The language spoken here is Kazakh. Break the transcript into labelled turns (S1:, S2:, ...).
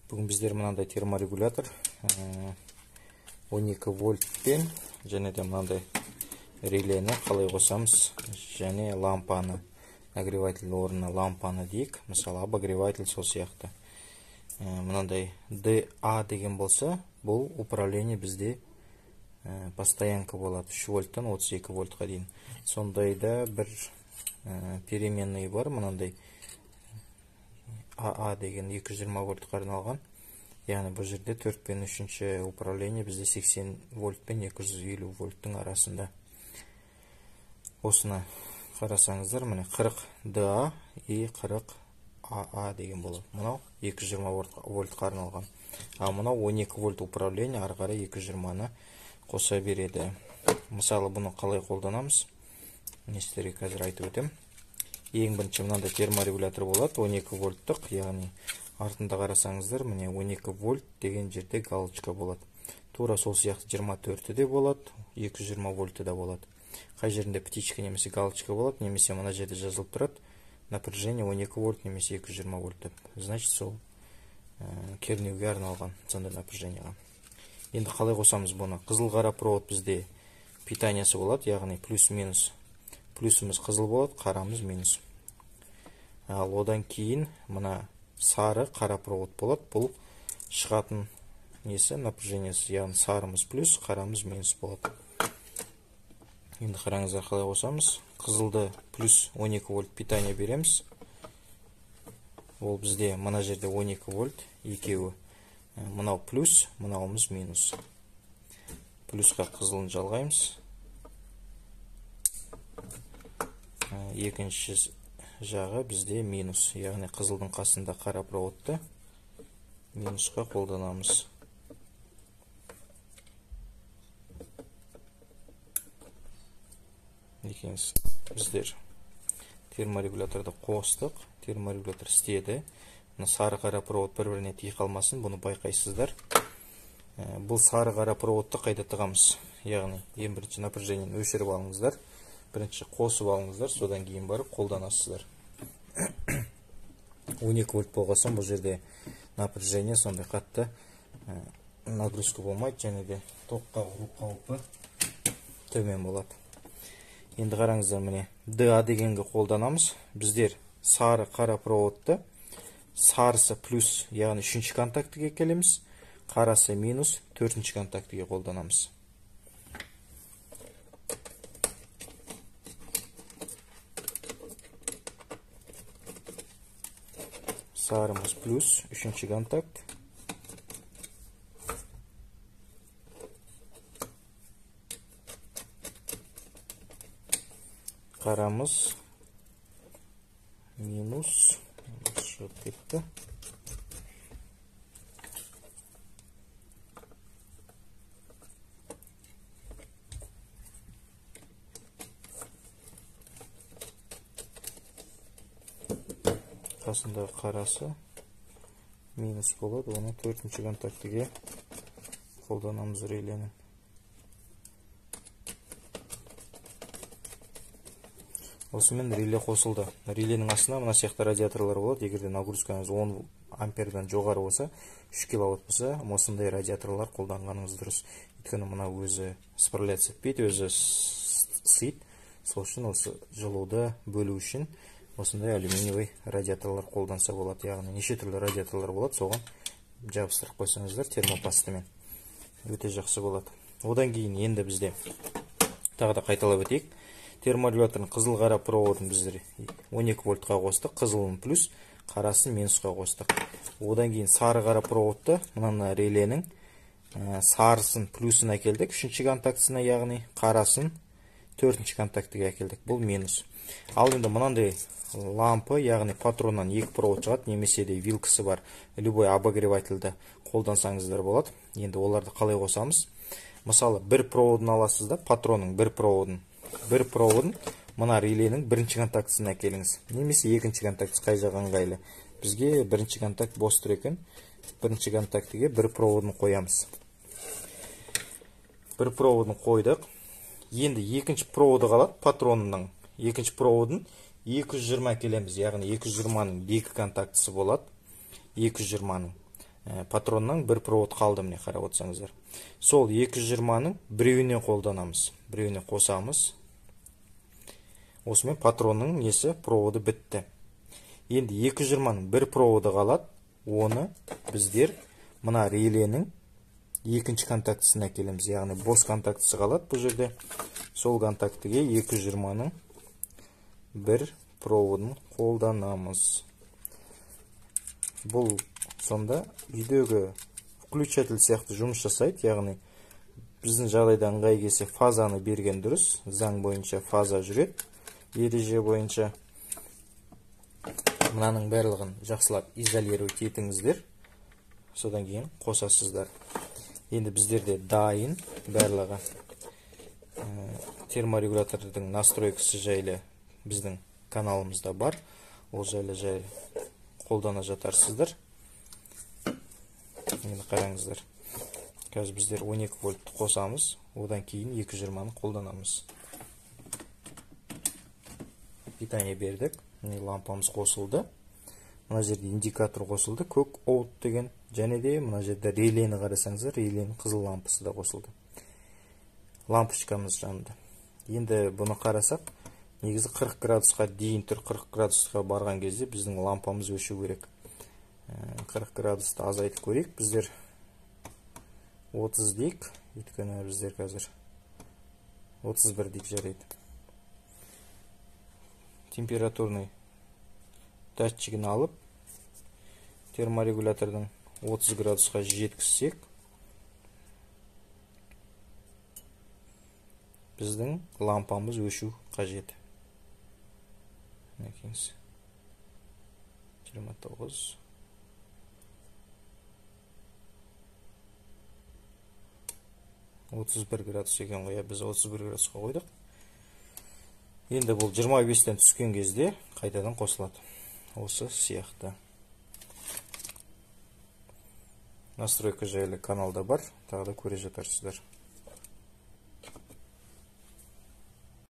S1: Бүгін біздер мынандай терморегулятор 12 вольтпен және де мынандай релені қалай қосамыз, және лампаны, нагреватель орнына лампаны дейік. Мысалы, обогреватель сол сияқты. Мынандай DA деген болса, бұл управление бізде постоянка болады, 3 вольттан 32 вольтқа дейін. Сондайда бір переменный бар, мынандай AA деген 220 вольтқа арналған. Яғни бұл жерде 4 пен 3-ші управление бізде 80 вольт пен 250 вольттың арасында. Осыны қарасаңыздар, міне 40 DA и 40 AA деген болады. Мынау 220 вольтқа арналған. А мынау 12 вольт управление, ары қарай 220-ны қоса береді. Мысалы, бұны қалай қолданамыз? Нестерге қазір айтып өтем. Ең бірінші мынандай терморегулятор болады, 12 вольттық, яғни артында қарасаңыздар, міне 12 вольт деген жерде галочка болады. Тура сол сияқты 24-ті де болады, 220 вольтті да болады. Қай жерінде птичка немесе галочка болады, немесе мына жерде жазылып тұрады, напряжение 12 вольт немесе 220 вольт деп. Значит, сол кернеуге арналған сондай напряжениеға. Енді қалай қосамыз бұны? Қызыл қара провод бізде питаниясы болады, яғни плюс-минус. Плюсіміз қызыл болады, қарамыз минус. Ал одан кейін мына сары қара провод болады. Бұл шығатын несі, напряжениесі, яғни сарымыз плюс, қарамыз минус болады. Енді қараңыздар қалай қосамыз. Қызылды плюс 12 вольт питание береміз. Ол бізде мына жерде 12 вольт, екеуі. Мынау плюс, мынауымыз минус. Плюсқа қызылын жалғаймыз. Екінші жағы бізде минус, яғни қызылдың қасында қара проводты минусқа қолданамыз. Екеніз біздер терморегуляторды қостық, терморегулятор істеді. Сары қара провод бір-біріне тие қалмасын, бұны байқайсыздар. Бұл сары қара проводты қайда тығамыз? Яғни ең бірінші напряжениені өшіріп алыңыздар. Бірінші қосып алыңыздар, содан кейін барып қолданасыздар. 12 вольт болғасын, бұл жерде напряжение сондай қатты нагрузка болмайды, және де тоққа ұру қаупі төмен болады. Енді қараңыздар, міне DA дегенге қолданамыз. Біздер сары қара проводты сарысы плюс, яғни 3-ші контактіге келеміз, қарасы минус 4-ші контактіге қолданамыз. Сарымыз плюс, 3-ші контакт. Қарамыз минус, шығып кетті. Қасындағы қарасы минус болады, оны 4-ші контактіге қолданамыз реленің. Осымен реле қосылды. Реленің астына мына сияқты радиаторлар болады. Егерде нагрузкаңыз 10 ампердан жоғары болса, 3 киловатт болса, осындай радиаторлар қолданғаныңыз дұрыс. Өйткені мына өзі справляться етпейді, өзі сыйд. Сол үшін осы жылуды бөлу үшін осындай алюминиевый радиаторлар қолданса болады. Яғни неше түрлі радиаторлар болады, соған жабыстырып қойсаңыздар термопастымен. Өте жақсы болады. Одан кейін енді бізде тағы да қайталап өтейік. Терморегулятордың қызыл қара проводын біздер 12 вольтқа қостық, қызылын плюс, қарасын минусқа қостық. Одан кейін сары қара проводты мына реленің сарысын плюсын әкелдік, 3-ші контактысына, яғни қарасын 4-ші контактіге әкелдік. Бұл минус. Ал енді мынандай лампы, яғни патроннан 2 провод шығады, немесе де вилкасы бар любой обогревательді қолдансаңыздар болады. Енді оларды қалай қосамыз? Мысалы, бір проводын аласыз да, патронның бір проводын мына реленің 1-ші контактысына әкеліңіз. Немесе 2-ші контактысы қай жағы ыңғайлы. Бізге 1-ші контакт бос тұр екен. 1-ші контактіге бір проводын қоямыз. Бір проводын қойдық. Енді 2-ші проводы қалады, патронның 2-ші проводын 220 келеміз, яғни 220-ның 2 контактысы болады. 220-ның. патроннан бір провод қалды, міне қарап отырсаңыздар. Сол 220-ның біреуіне қолданамыз, біреуіне қосамыз. Осымен патронның несі проводы бітті. Енді 220-ның бір проводы қалады, оны біздер мына реленің екінші контактісіне әкелеміз, яғни бос контактісі қалады бұл жерде. Сол контактіге 220-ның бір проводын қолданамыз. Бұл сонда үйдегі включатель сияқты жұмыс жасайды, яғни біздің жағдайда ыңғай келсе фазаны берген дұрыс, заң бойынша фаза жүреді, ереже бойынша. Мынаның барлығын жақсылап изолировать етіңіздер, содан кейін қосасыздар. Енді біздерде дайын барлығы терморегулятордың настройкасы жайлы біздің каналымызда бар. Ол жайлы қолдана жатарсыздар. Енді қараңыздар. Қазір біздер 12 вольтты қосамыз, одан кейін 220-ны қолданамыз. Питание бердік. Лампамыз қосылды. Мына жерде индикатор қосылды, көк от деген. Және де мына жерде релені қарасаңыздар, реленің қызыл лампысы да қосылды. Лампочкамыз жанды. Енді бұны қарасақ, негізі 40 градусқа дейін тұр. 40 градусқа барған кезде біздің лампамыз өшу керек. 40 градусты азайтып көрейік. Біздер 30 дейік. Өйткені біздер қазір 31 дейік жарайды. Температурный датчигін алып, терморегулятордың 30 градусқа жеткізсек, біздің лампамыз өшу қажет. 29. Отыз бір градус екен ғой, біз 31 градусқа қойдық. Енді бұл 25-тен түскен кезде қайтадан қосылады. Осы сияқты. Настройка жайлы каналда бар, тағы да көре жатарсыздар.